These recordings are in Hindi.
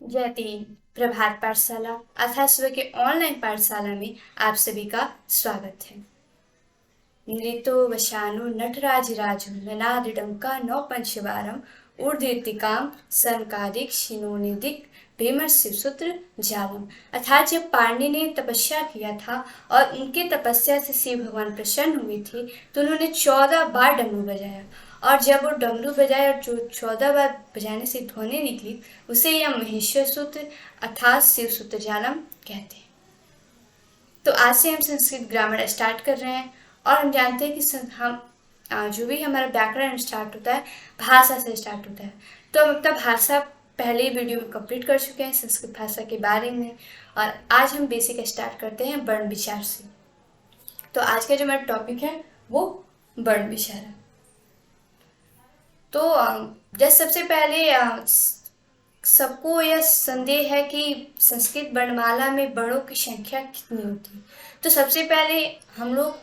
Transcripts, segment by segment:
जय तीन प्रभात पाठशाला अर्थात सुबह के ऑनलाइन पाठशाला में आप सभी का स्वागत है। नृतो वशानु नटराजराजु ननादिडंका नौपंचवारम ऊर्ध्वतिकाम संकादिक शिनोनिदिक भीमर सूत्र जालम। अर्थात जब पाणिनि ने तपस्या किया था और उनके तपस्या से शिव भगवान प्रसन्न हुए थे तो उन्होंने 14 बार डमरू बजाया, और जब वो डमरू बजाए और जो 14 बार बजाने से ध्वनि निकली उसे यह महेश्वर सूत्र अर्थात शिव सूत्र जालम कहते हैं। तो आज से हम संस्कृत ग्रामर स्टार्ट कर रहे हैं और हम जानते हैं कि हम जो भी हमारा व्याकरण स्टार्ट होता है भाषा से स्टार्ट होता है। तो हम अपना भाषा पहले ही वीडियो में कंप्लीट कर चुके हैं संस्कृत भाषा के बारे में, और आज हम बेसिक स्टार्ट करते हैं वर्ण विचार से। तो आज का जो हमारा टॉपिक है वो वर्ण विचार है। तो जैसे सबसे पहले सबको यह संदेह है कि संस्कृत वर्णमाला में वर्णों की संख्या कितनी होती है। तो सबसे पहले हम लोग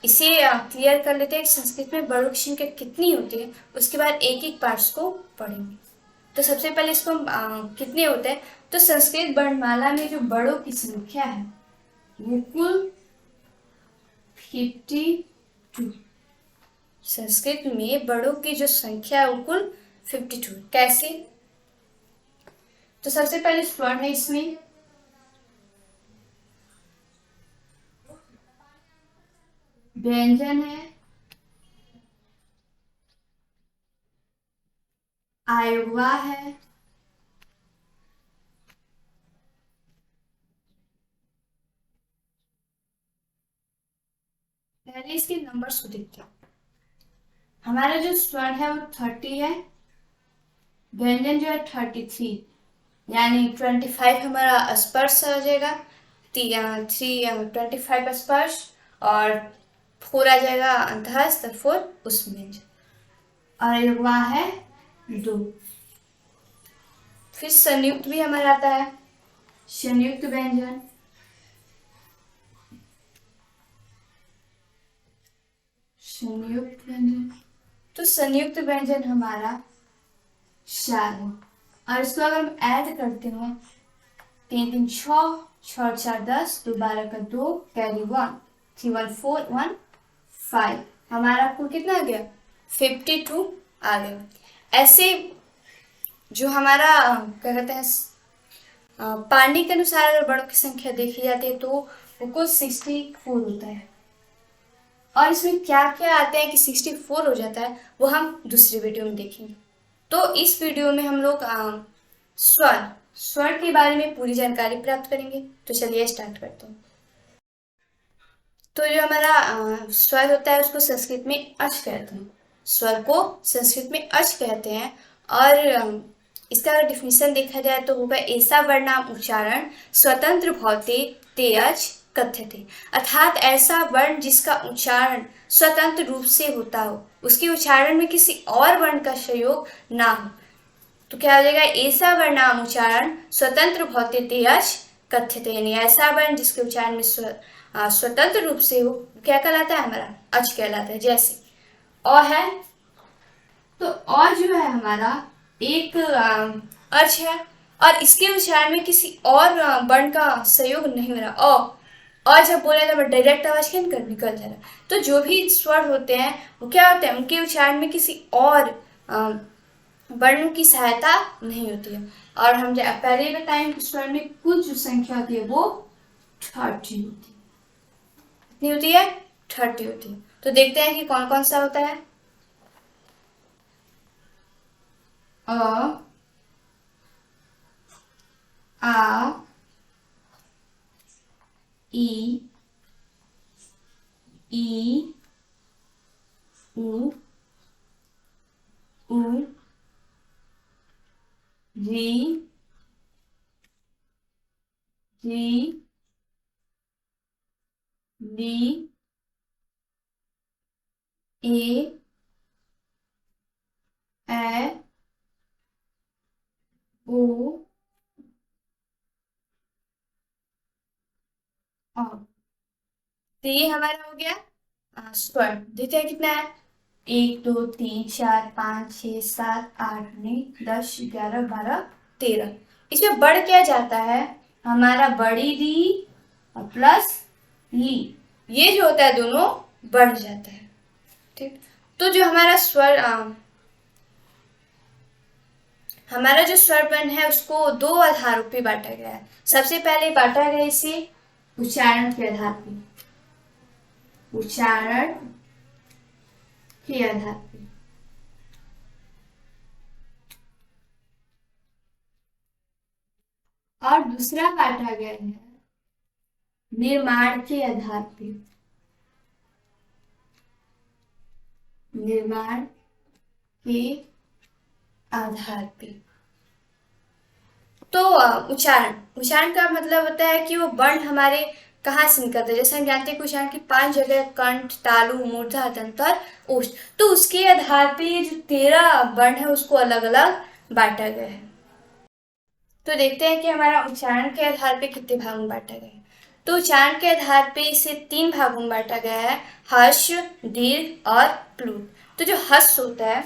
इसे क्लियर कर लेते हैं कि संस्कृत में वर्णों की संख्या कितनी होती है, उसके बाद एक एक पार्ट्स को पढ़ेंगे। तो सबसे पहले इसको कितने होते हैं, तो संस्कृत वर्णमाला में जो वर्णों की संख्या है वो कुल 52। संस्कृत में वर्णों की जो संख्या है वो कुल 52। कैसे, तो सबसे पहले स्वर्ण है, इसमें व्यंजन है, आयुर्वा है, पहले इसके नंबर्स को देखते हैं। हमारा जो स्वर्ण है वो 30 है, व्यंजन जो है 33, यानी 25 हमारा स्पर्श आ जाएगा, 25 स्पर्श, और 4 आ जाएगा अंतःस्थ, 4 उसमें, और युग्मा है 2। फिर संयुक्त भी हमारा आता है, संयुक्त व्यंजन, संयुक्त व्यंजन, तो संयुक्त व्यंजन हमारा 4 है। और इसको अगर हम ऐड करते हैं 3 3 6, 6 4 10, 2 12 का 2, कैरी 1, 3 1 4 1 5, हमारा कुल कितना आ गया 52 आ गया। ऐसे जो हमारा क्या कहते हैं पाणिनि के अनुसार अगर वर्णों की संख्या देखी जाती है तो वो कुल 64 होता है। और इसमें क्या क्या आते हैं कि 64 हो जाता है वो हम दूसरी वीडियो में देखेंगे। तो इस वीडियो में हम लोग स्वर स्वर के बारे में पूरी जानकारी प्राप्त करेंगे। तो चलिए स्टार्ट करते हैं। तो जो हमारा स्वर होता है उसको संस्कृत में अच कहते हैं। स्वर को संस्कृत में अच कहते हैं, और इसका अगर डिफिनेशन देखा जाए तो होगा ऐसा वर्णाम उच्चारण स्वतंत्र भवते ते अच कथ्यते। अर्थात ऐसा वर्ण जिसका उच्चारण स्वतंत्र रूप से होता हो, उसके उच्चारण में किसी और वर्ण का सहयोग ना हो। तो क्या हो जाएगा, ऐसा वर्णाम उच्चारण स्वतंत्र भवते ते अच कथ्यते, यानी ऐसा वर्ण जिसके उच्चारण में स्वतंत्र रूप से हो क्या कहलाता है, हमारा अच कहलाता है। जैसे अ है, तो अ जो है हमारा एक अच है, और इसके उच्चारण में किसी और वर्ण का सहयोग नहीं हो रहा। अ जब बोला जाता है डायरेक्ट आवाज क्या निकल जा रहा है। तो जो भी स्वर होते हैं वो क्या होते हैं, उनके उच्चारण में किसी और वर्णों की सहायता नहीं होती है। और हम पहले ही बताएं कि स्वर में कुल जो संख्या होती है वो 30 होती है। कितनी होती है, 30 होती है। तो देखते हैं कि कौन कौन सा होता है। अ, आ, ई, ई, उ, ऊ, री, री, ली, ए, ए, ओ, औ। तो ये हमारा हो गया स्वर। देखते हैं कितना है, 1 2 3 4 5 6 7 8 9 10 11 12 13। इसमें बढ़ क्या जाता है, हमारा बड़ी री और प्लस ली, ये जो होता है दोनों बढ़ जाता है। ठीक, तो जो हमारा जो स्वर वर्ण है उसको दो आधारों पे बांटा गया है। सबसे पहले बांटा गया इसे उच्चारण के आधार पे, उच्चारण के आधार पे, और दूसरा बांटा गया है निर्माण के आधार पे, निर्माण के आधार पे। तो उच्चारण, उच्चारण का मतलब होता है कि वो वर्ण हमारे कहाँ से निकलते हैं। जैसे हम जानते हैं कि उच्चारण की 5 जगह कंठ, तालु, मूर्धा, दंतर, ओष्ठ, तो उसके आधार पे ये जो 13 वर्ण है उसको अलग अलग बांटा गया है। तो देखते हैं कि हमारा उच्चारण के आधार पे कितने भागों में बांटा गया है। तो उच्चारण के आधार पे इसे 3 भागों में बांटा गया है, हर्ष, दीर्घ और प्लूत। तो जो हर्ष होता है,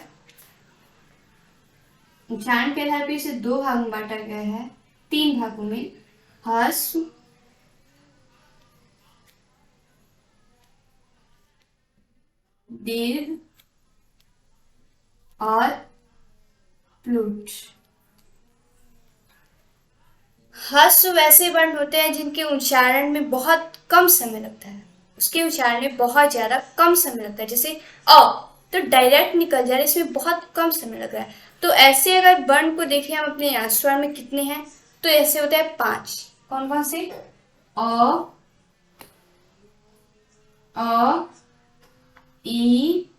उच्चारण के आधार पे इसे 2 भागों में बांटा गया है, 3 भागों में, हर्ष, दीर्घ और प्लूट। हर्ष वैसे वर्ण होते हैं जिनके उच्चारण में बहुत कम समय लगता है, उसके उच्चारण में बहुत ज्यादा कम समय लगता है। जैसे अ तो डायरेक्ट निकल जा रहा है, इसमें बहुत कम समय लग रहा है। तो ऐसे अगर वर्ण को देखें हम अपने स्वर में कितने हैं, तो ऐसे होते हैं 5। कौन कौन से? अ, अ, ई,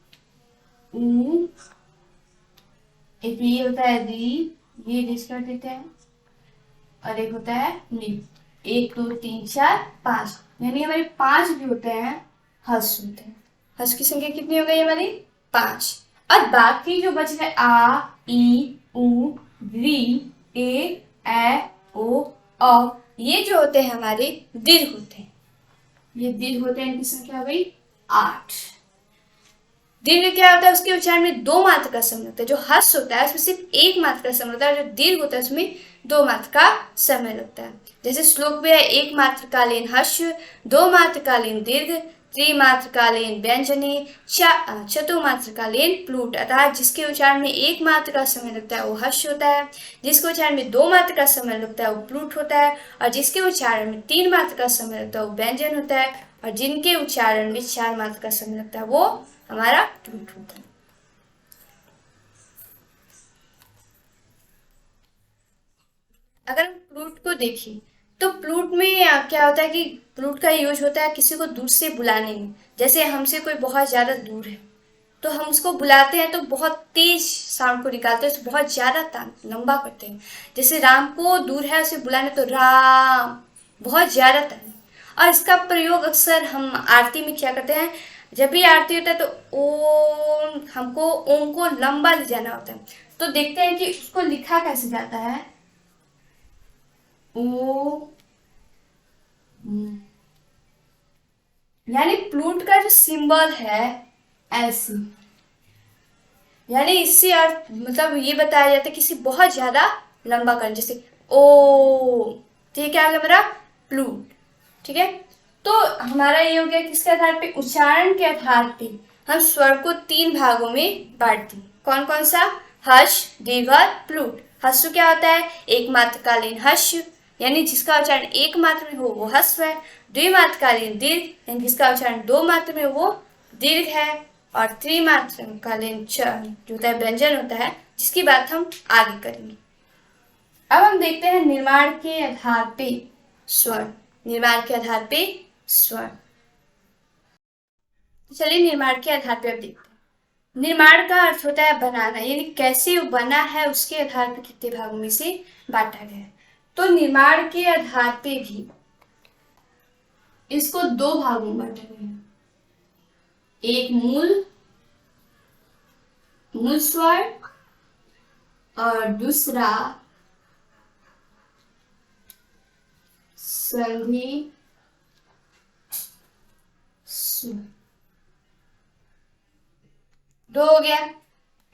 उ, एक ये होता है री, ये डिस्क कर देते हैं, और एक होता है नी। 1 2 3 4 5, यानी हमारे 5 भी होते हैं हर्ष होते हैं। हर्ष की संख्या कितनी हो गई हमारी? 5। और बाकी जो बच गए आ, ई, उ, री, ए, ओ, ये जो होते हैं हमारे दीर्घ होते हैं। ये दीर्घ होते हैं, इनकी संख्या हो गई 8। दीर्घ क्या होता है, उसके उच्चारण में 2 मात्रा का समय लगता है। जो हर्ष होता है उसमें सिर्फ 1 मात्रा का समय लगता है, और जो दीर्घ होता है उसमें 2 मात्रा का समय लगता है। जैसे श्लोक में है 1 मात्रकालीन हर्ष, 2 मात्रकालीन दीर्घ, त्रिमात्रकालीन व्यंजनी, चतुर्मात्रकालीन प्लूट। अर्थात जिसके उच्चारण में 1 मात्रा का समय लगता है वो हर्ष होता है, जिसके उच्चारण में 2 मात्रा का समय लगता है वो प्लूट होता है, और जिसके उच्चारण में 3 मात्रा का समय लगता है वो व्यंजन होता है, और जिनके उच्चारण में 4 मात्रा का समय लगता है वो हमारा प्लूट होता है। अगर हम प्लूट को देखें तो प्लूट में क्या होता है कि प्लूट का यूज होता है किसी को दूर से बुलाने में। जैसे हमसे कोई बहुत ज्यादा दूर है तो हम उसको बुलाते हैं तो बहुत तेज साउंड को निकालते हैं, तो बहुत ज्यादा लंबा करते हैं। जैसे राम को दूर है उसे बुलाने तो राम, बहुत ज्यादा तान। और इसका प्रयोग अक्सर हम आरती में क्या करते हैं, जब भी आरती होता है तो ओम, हमको ओम को लंबा ले जाना होता है। तो देखते हैं कि उसको लिखा कैसे जाता है, ओ, यानी प्लूट का जो सिंबल है ऐसे, यानी इससे अर्थ मतलब ये बताया जाता है किसी बहुत ज्यादा लंबा कर, जैसे ओ, तो ये क्या होगा हमारा प्लूट। ठीक है, तो हमारा ये हो गया किसके आधार पे, उच्चारण के आधार पे हम स्वर को 3 भागों में बांटते हैं। कौन कौन सा? हर्ष, दीर्घ और प्लूट। हर्ष क्या होता है? एक मात्रकालीन हर्ष, यानी जिसका उच्चारण 1 मात्र में हो वो हस्व है। द्विमात्रकालीन दीर्घ, यानी जिसका उच्चारण 2 मात्र में हो वो दीर्घ है। और त्रिमात्रकालीन च जो होता है व्यंजन होता है, जिसकी बात हम आगे करेंगे। अब हम देखते हैं निर्माण के आधार पे स्वर, निर्माण के आधार पे स्वर। तो चलिए निर्माण के आधार पे अब देखते हैं। निर्माण का अर्थ होता है बनाना, यानी कैसे वो बना है उसके आधार पर कितने भागों में से बांटा गया है। तो निर्माण के आधार पे भी इसको 2 भागों में बांटा गया है, एक मूल मूल स्वर और दूसरा संधि स्वर। 2 हो गया।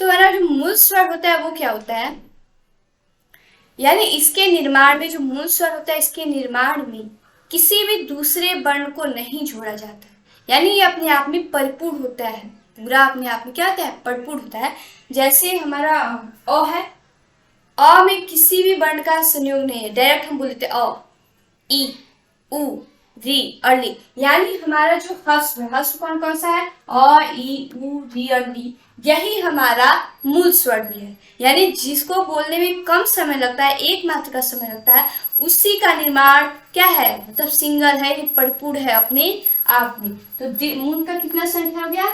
तो हमारा जो मूल स्वर होता है वो क्या होता है, यानी इसके निर्माण में जो मूल स्वर होता है, इसके निर्माण में किसी भी दूसरे वर्ण को नहीं जोड़ा जाता, यानी ये अपने आप में परिपूर्ण होता है, पूरा अपने आप में क्या होता है, परिपूर्ण होता है। जैसे हमारा अ है, अ में किसी भी वर्ण का संयोग नहीं है, डायरेक्ट हम बोलते अ, ई, उ, री, अर्ली, यानी हमारा जो हस्व है, हस्व कौन कौन सा है, अ, ई, उ, री और ली, यही हमारा मूल स्वर भी है। यानी जिसको बोलने में कम समय लगता है, एक मात्र का समय लगता है, उसी का निर्माण क्या है, मतलब सिंगल है, ये परिपूर्ण है अपने आप में। तो मूल का कितना संख्या हो गया,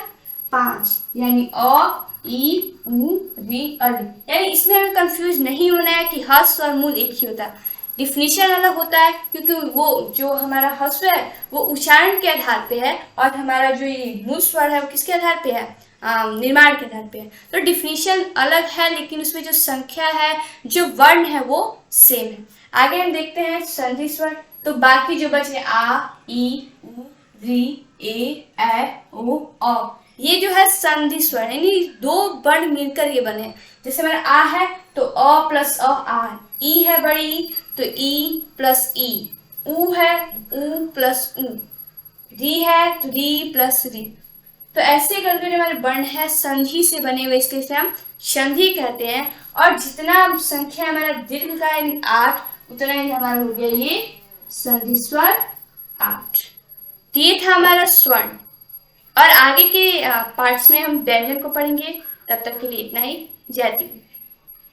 5, यानी अ, ई, उ, री, अर्ली। यानी इसमें हमें कंफ्यूज नहीं होना है कि हस्व और मूल एक ही होता है, डिफिनीशन अलग होता है, क्योंकि वो जो हमारा हस्व है वो उच्चारण के आधार पे है, और हमारा जो ये मूल स्वर है वो किसके आधार पे है, निर्माण के आधार पे है। तो डिफिनीशन अलग है, लेकिन उसमें जो संख्या है, जो वर्ण है, वो सेम है। आगे हम देखते हैं संधि स्वर। तो बाकी जो बचे आ, ई, उ, री, ए, ओ, अ, ये जो है संधि स्वर, यानी दो वर्ण मिलकर ये बने। जैसे हमारा आ है तो अ प्लस अ, आ, ई है बड़ी ई तो ई प्लस ई, उ है उ प्लस उ, री है तो री प्लस री। तो ऐसे करके जो हमारे वर्ण है संधि से बने हुए, इसके से हम संधि कहते हैं। और जितना संख्या हमारा दीर्घ का यानी 8, उतना ही हमारा हो गया ये संधि स्वर 8। तो ये था हमारा स्वर्ण। और आगे के पार्ट्स में हम व्यंजन को पढ़ेंगे। तब तक के लिए इतना ही। जय हिंद।